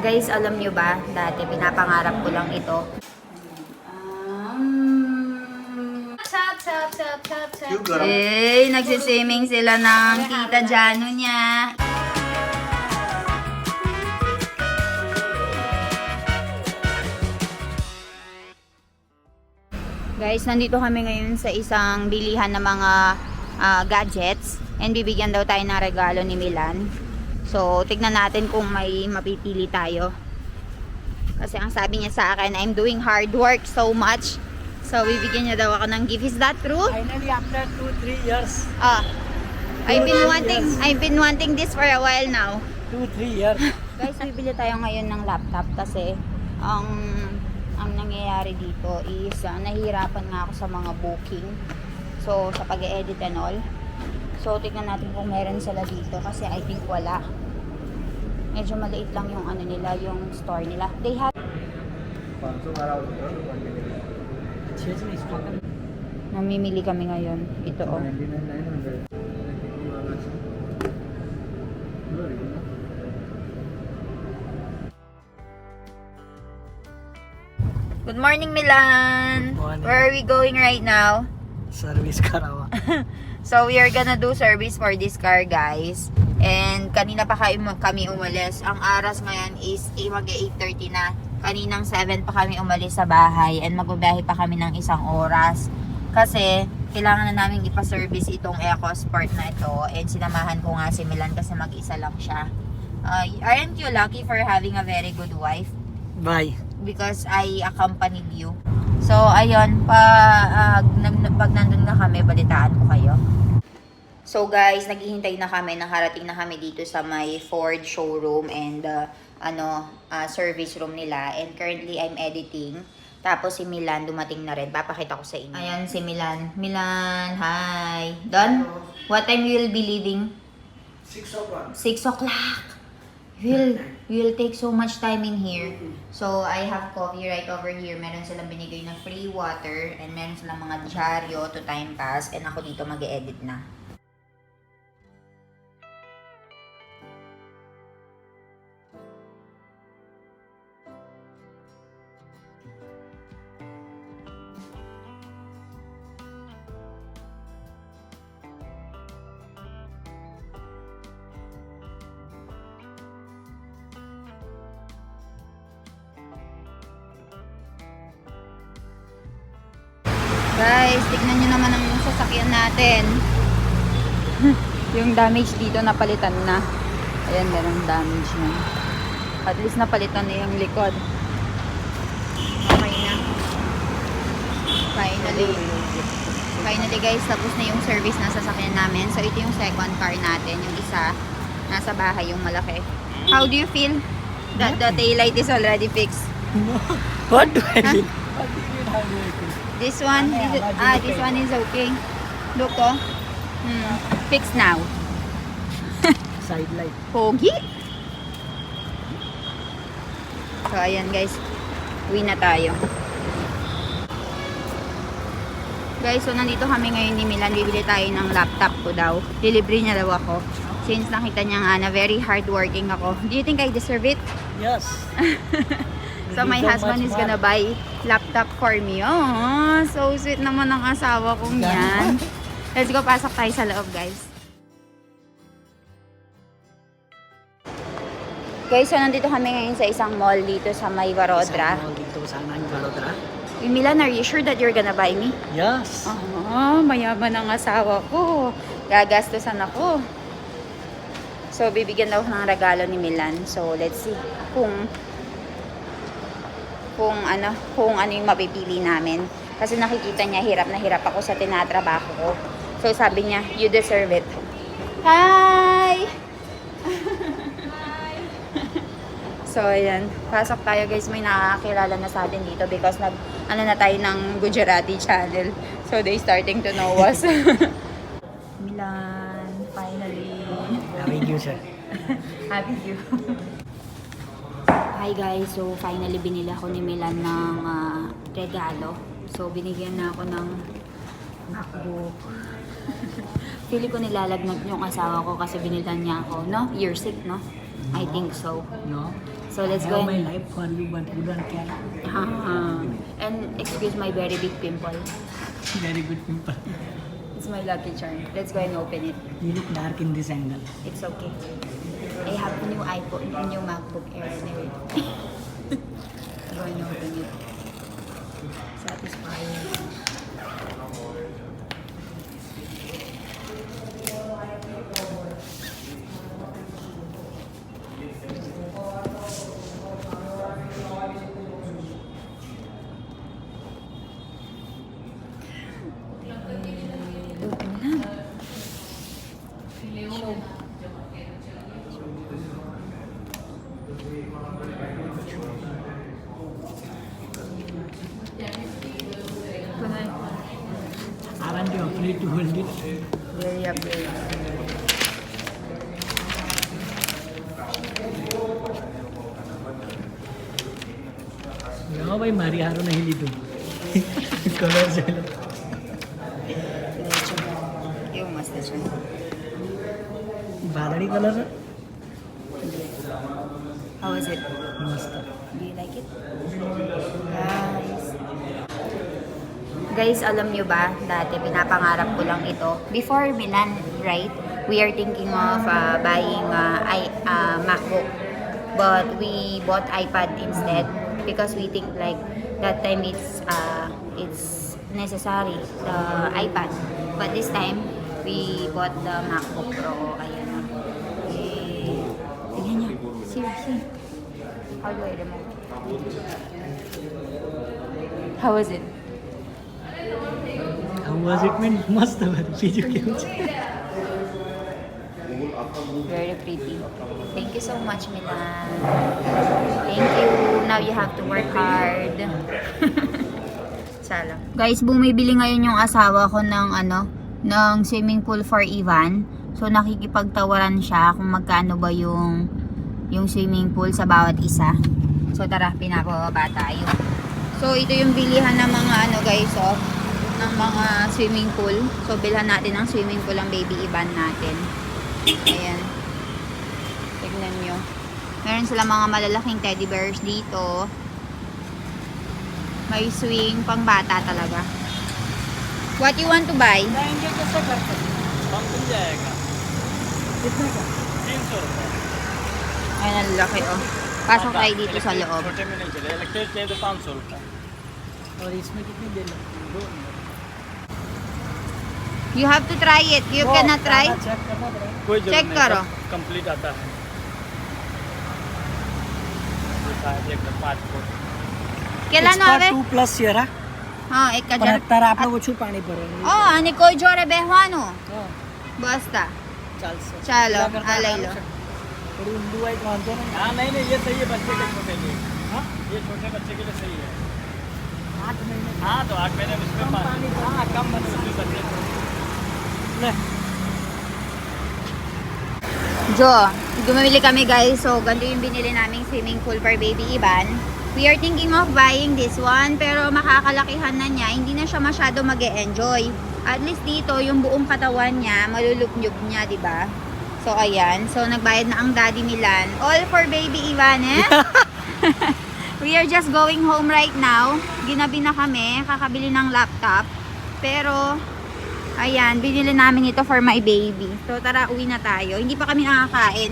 Guys, alam nyo ba, dati pinapangarap ko lang ito. Chop, chop, chop, chop, chop. Eh, nagsiswimming sila ng tita Jano niya. Guys, nandito kami ngayon sa isang bilihan ng mga gadgets. And bibigyan daw tayo ng regalo ni Milan. So, tignan natin kung may mapipili tayo. Kasi ang sabi niya sa akin, I'm doing hard work so much. So, bibigyan niya daw ako ng gift. Is that true? Finally, after 2-3 years. I've been wanting this for a while now. 2-3 years. Guys, bibili tayo ngayon ng laptop kasi ang nangyayari dito is nahihirapan nga ako sa mga booking. So, sa pag-edit and all. So, tignan natin kung meron sila dito kasi I think wala. Medyo maliit lang yung ano nila, yung store nila. They have... Namimili kami ngayon. Ito oh. Good morning, Milan! Morning. Where are we going right now? Service karawa. So, we are gonna do service for this car, guys. And kanina pa kami umalis. Ang oras ngayon is mag-8:30 na. Kaninang 7 pa kami umalis sa bahay. And magbabiyahe pa kami ng 1 oras. Kasi, kailangan na namin ipa-service itong EcoSport na ito. And sinamahan ko nga si Milan kasi mag-isa lang siya. Aren't you lucky for having a very good wife? Bye. Because I accompanied you. So, ayun, pag nandun na kami, balitaan ko kayo. So, guys, naghihintay na kami, nakarating na kami dito sa may Ford showroom and service room nila. And currently, I'm editing. Tapos si Milan, dumating na rin. Papakita ko sa inyo. Ayan, si Milan. Milan, hi. Don, what time you will be leaving? 6 o'clock. 6 o'clock. We'll take so much time in here. So, I have coffee right over here. Meron silang binigay na free water. And meron silang mga dyaryo to time pass. And ako dito mag-e-edit na. Guys, tignan nyo naman ang sasakyan natin. Yung damage dito napalitan na. Ayan, meron damage na. At least napalitan na yung likod. Okay na. Finally guys, tapos na yung service na sasakyan namin. So ito yung second car natin. Yung isa, nasa bahay yung malaki. How do you feel that the taillight is already fixed? No. What do I mean? This one, this one is okay. Look, oh. Fixed now. Side light. Pogi. So, ayan guys. Uwi na tayo. Guys, so nandito kami ngayon ni Milan. Bibili tayo ng laptop ko daw. Delivery niya daw ako. Since nakita niya nga na very hardworking ako. Do you think I deserve it? Yes. So my husband is gonna buy laptop for me. Oh, so sweet naman ang asawa kong yan. Let's go, pasok tayo sa loob, guys. Guys, so nandito kami ngayon sa isang mall dito sa May Barodra. Dito sa Barodra. Milan, are you sure that you're gonna buy me? Yes. Oh, mayaman ang asawa ko. Gagastusan ako. So, bibigyan daw ng regalo ni Milan. So, let's see kung ano yung mapipili namin. Kasi nakikita niya, hirap na hirap ako sa tinatrabaho ko. So, sabi niya, you deserve it. Hi! So, ayan. Pasok tayo, guys. May nakakilala na sa atin dito because na tayo ng Gujarati channel. So, they starting to know us. Milan, finally. Happy you, sir. Happy you. Hi guys, so finally binili ako ni Milan ng regalo. So binigyan na ako ng MacBook. Pili ko nilalagnat yung asawa ko kasi binilhan niya ako, no? You're sick, no? I think so. No? So let's I go have my and, life for you, but you don't care. and excuse my very big pimple. Very good people. It's my lucky charm. Let's go and open it. You look dark in this angle. It's okay. I have new iPhone, new MacBook Air anyway. Go and open it. Satisfying. Open na. Show. Aren't you afraid to hold it? Very afraid. No, भाई मारी हारो नहीं ली तुम. कलर से लो. Yung masta siya. बादड़ी कलर है. How was it? मस्त. Do you like it? Guys, alam nyo ba, dati pinapangarap ko lang ito. Before Milan, right? We are thinking of buying MacBook. But we bought iPad instead because we think like that time it's necessary, the iPad. But this time, we bought the MacBook Pro. Ayan na. Tingnan nyo. Seriously. How do I remove? How was it? How was it? Man, मस्त var. बीजू के कुछ. Very pretty. Thank you so much, Milan. Thank you. Now you have to work hard. Sala. Guys, bumibili ngayon yung asawa ko ng swimming pool for Ivan. So nakikipagtawaran siya kung magkano ba yung swimming pool sa bawat isa. So tara, pinapababa tayo. So ito yung bilihan ng mga guys, ng mga swimming pool. So bilhan natin ng swimming pool ang baby Ivan natin. Ayan. Tignan nyo. Meron sila mga malalaking teddy bears dito. May swing, pang bata talaga. What you want to buy? जाएंगे कैसे करते हैं? कम मिल जाएगा. कितने का? 300 रुपए. Ayan, ang laki Pasok tayo dito sa loob. छोटे में नहीं चलेगा. इलेक्ट्रिक चाहिए तो 500 रुपए. और इसमें कितनी देर लगती? You have to try it. You cannot try? Check करना पड़ेगा. कोई Check करो. कंप्लीट आता है. एकदम 5 foot. Kailan na, ave? 2 plus year ha? Ha, eka dyan. तर आपण ओछू पाणी पडेल. Oh, ani ko jore behwano. Basta. चालसे. Chalo, alay lo. थोड़ी उल्लू है मानते ना. हां नहीं नहीं ये सही है बच्चे के छोटे लिए. हां ये छोटे बच्चे के लिए सही है. 8 महीने. हां तो 8 महीने में इसमें पानी. हां कम बने उसमें बच्चे. ले. Jo, gumamili kami guys. So, ganito yung binili naming swimming pool for baby Ivan. We are thinking of buying this one. Pero makakalakihan na niya. Hindi na siya masyado mag-e-enjoy. At least dito, yung buong katawan niya, malulukyog niya, di ba? So, ayan. So, nagbayad na ang daddy Milan. All for baby Ivan, eh? We are just going home right now. Ginabi na kami. Kakabili ng laptop. Pero, ayan. Binili namin ito for my baby. So, tara, uwi na tayo. Hindi pa kami nakakain.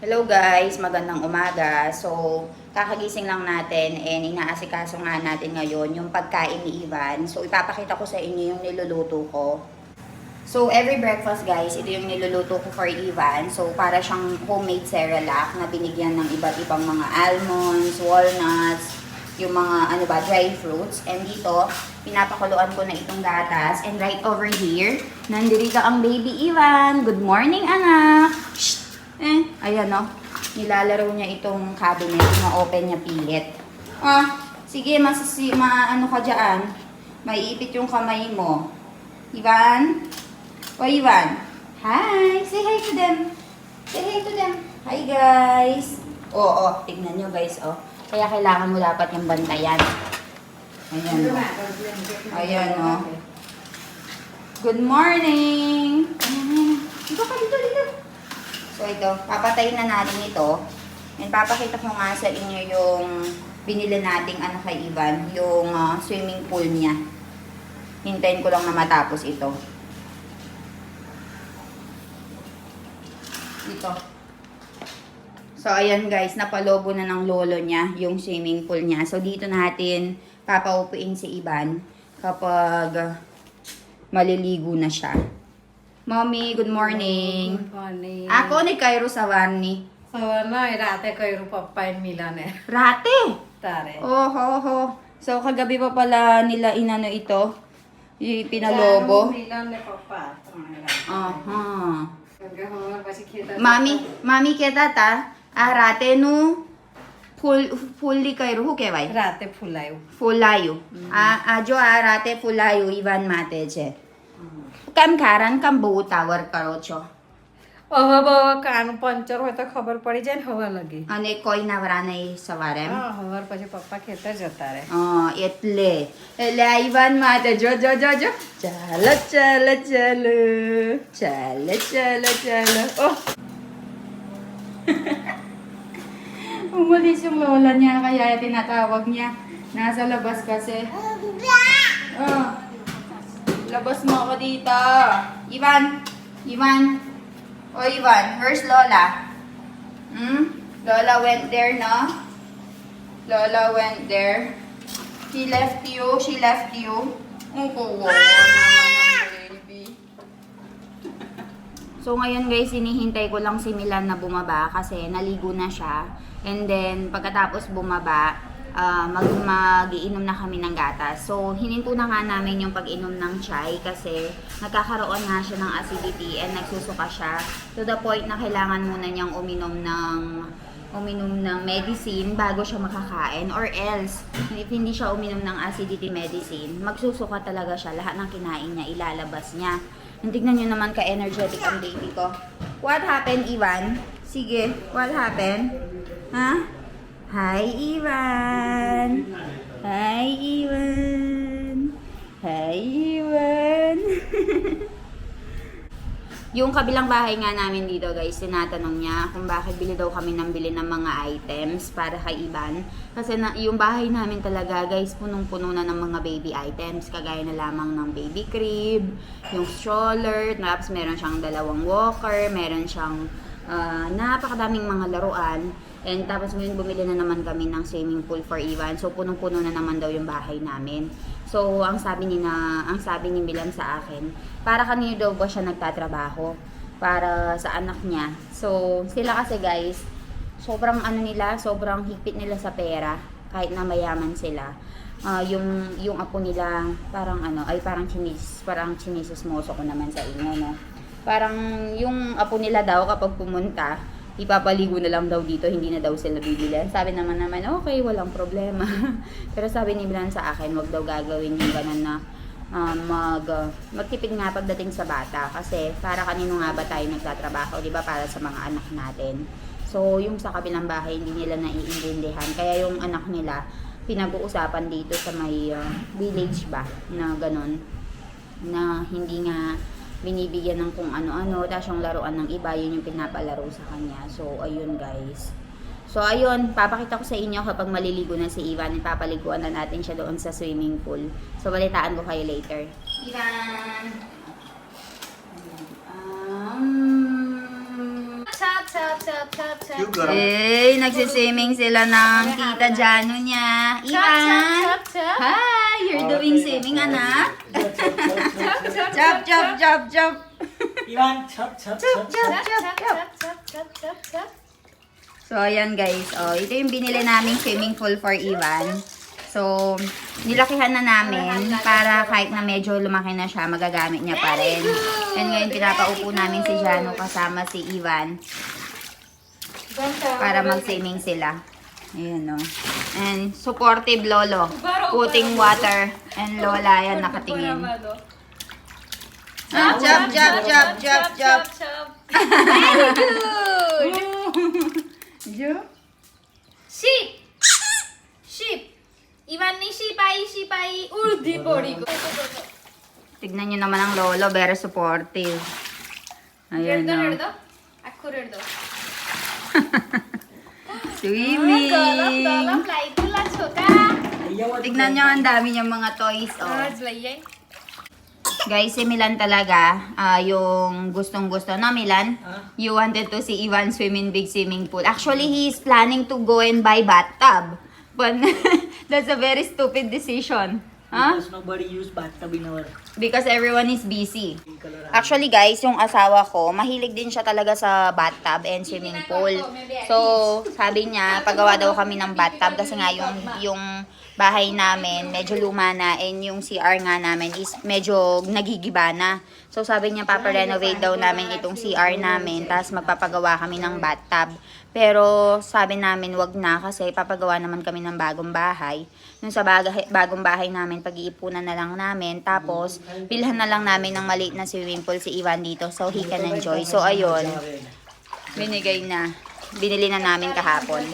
Hello guys, magandang umaga. So, kakagising lang natin and inaasikaso nga natin ngayon yung pagkain ni Ivan. So, ipapakita ko sa inyo yung niluluto ko. So, every breakfast guys, ito yung niluluto ko for Ivan. So, para siyang homemade Cerelac na binigyan ng iba't ibang mga almonds, walnuts, yung mga dry fruits. And dito, pinapakuluan ko na itong gatas. And right over here, nandito ang baby Ivan. Good morning, anak! Shh! Ayan nilalaro niya itong cabinet, ma-open niya pilit. Sige, maano ka dyan. Maiipit yung kamay mo. Ivan? O Ivan? Hi! Say hi to them. Say hi to them. Hi guys! Oo, tignan nyo guys, Kaya kailangan mo dapat yung bantayan. Ayan, Ayan, Good morning! Dito ka, dito. So ito, papatayin na natin ito. And papakita ko nga sa inyo yung binili nating ano kay Ivan, yung swimming pool niya. Hintayin ko lang na matapos ito. Ito. So ayan guys, napalobo na ng lolo niya yung swimming pool niya. So dito natin papaupuin si Ivan kapag maliligo na siya. Mommy, good morning. Good morning. Ako ni Cairo Sawarni. Sawarna, rate kayo papa Milan eh. Rate! Tare. Oh. So kagabi pa pala nila inano ito. Yung pinalobo. Milan ne papa. Aha. Mami. Mami kehta था rate nu fully करो हो कहेवाય રાતે ફૂલાયું. ફૂલાયું જો આ રાતે ફૂલાયું ઈવાન માટે છે કેમ કારણ કેમ બહુ તાવર કરો છો હવે કાન પંચર હોય તો ખબર પડી જાય ને હવા લગી. અને કોઈ નવરા નહીં સવારે એમ હા હવાર પછી પપ્પા ખેતર જતા રહે. એટલે આ ઈવાન માટે જો ચાલો oh umalis yung lola niya, kaya tinatawag niya. Nasa labas kasi. Oh. Labas mo ako dito. Ivan. Oh, Ivan. Where's Lola? Lola went there, no? Lola went there. She left you. Oh, kawawa naman ang baby. So, ngayon guys, hinihintay ko lang si Milan na bumaba kasi naligo na siya. And then, pagkatapos bumaba, mag-iinom na kami ng gatas. So, hininto na nga namin yung pag-inom ng chai kasi nagkakaroon nga siya ng acidity and nagsusuka siya. To the point na kailangan muna niyang uminom ng medicine bago siya makakain. Or else, if hindi siya uminom ng acidity medicine, magsusuka talaga siya. Lahat ng kinain niya, ilalabas niya. Tignan niyo naman ka-energetic ang baby ko. What happened, Ivan? Sige, what happened? Ha? Hi, Ivan! Yung kabilang bahay nga namin dito guys, tinatanong niya kung bakit bili daw kami ng mga items para kay Ivan. Kasi yung bahay namin talaga guys, punong-puno na ng mga baby items. Kagaya na lamang ng baby crib, yung stroller, tapos meron siyang 2 walker, meron siyang napakadaming mga laruan. And tapos ngayon bumili na naman kami ng swimming pool for Ivan. So punong-puno na naman daw yung bahay namin. So ang sabi ni Milan sa akin, para kanino daw ba siya nagtatrabaho? Para sa anak niya. So sila kasi guys, sobrang sobrang higpit nila sa pera kahit na mayaman sila. Yung apo nila parang parang chinismoso ko naman sa inyo, no. Parang yung apo nila daw kapag pumunta, ipapaligo na lang daw dito, hindi na daw sila bibili. Sabi naman, okay, walang problema. Pero sabi ni Milan sa akin, wag daw gagawin yung ganun na magtipid nga pagdating sa bata. Kasi para kanino nga ba tayo nagtatrabaho, di ba? Para sa mga anak natin. So, yung sa kabilang bahay, hindi nila naiintindihan. Kaya yung anak nila, pinag-uusapan dito sa may village ba, na ganun, na hindi nga binibigyan ng kung ano-ano, tapos yung laruan ng iba, yun yung pinapalaro sa kanya. So, ayun guys. So, ayun, papakita ko sa inyo kapag maliligo na si Ivan, papaliguan na natin siya doon sa swimming pool. So, balitaan ko kayo later. Ivan! Nagsiswimming sila ng tita Jano niya. Ivan! Hi! You're doing swimming, anak? Chop! Ivan, chop. So, ayan guys. Ito yung binili naming swimming pool for Ivan. So, nilakihan na namin para kahit na medyo lumaki na siya, magagamit niya pa rin. And ngayon, pinapaupo namin si Jano kasama si Ivan para mag-swimming sila. Ayan, no. And supportive lolo. Putting water. And lola, yan, nakatingin. Chop. Very good. Jo? Sheep. Ivan ni sheep आई उर्दी बॉडी को. Tignan nyo naman ang lolo, very supportive. Ayan, no. खुरेड दो Swimming! गरम लाइटला छोटा Tignan nyo, ang dami niyang mga toys. Oh. आज लइए Guys, si Milan talaga, yung gustong-gusto na Milan, you wanted to see Ivan swim in big swimming pool. Actually, he is planning to go and buy bathtub. But that's a very stupid decision. Huh? Because nobody use bathtub in our Because everyone is busy. Actually guys, yung asawa ko, mahilig din siya talaga sa bathtub and swimming pool. So, sabi niya, paggawa daw kami ng bathtub kasi nga yung bahay namin medyo luma na and yung CR nga namin is medyo nagigiba na. So, sabi niya, paparenovate daw namin itong CR namin tapos magpapagawa kami ng bathtub. Pero sabi namin wag na kasi papagawa naman kami ng bagong bahay. Nung sa bagong bahay namin, pag-iipunan na lang namin. Tapos, bilhan na lang namin ng maliit na swimming pool si Ivan dito so he can enjoy. So, ayun. Binigay na. Binili na namin kahapon.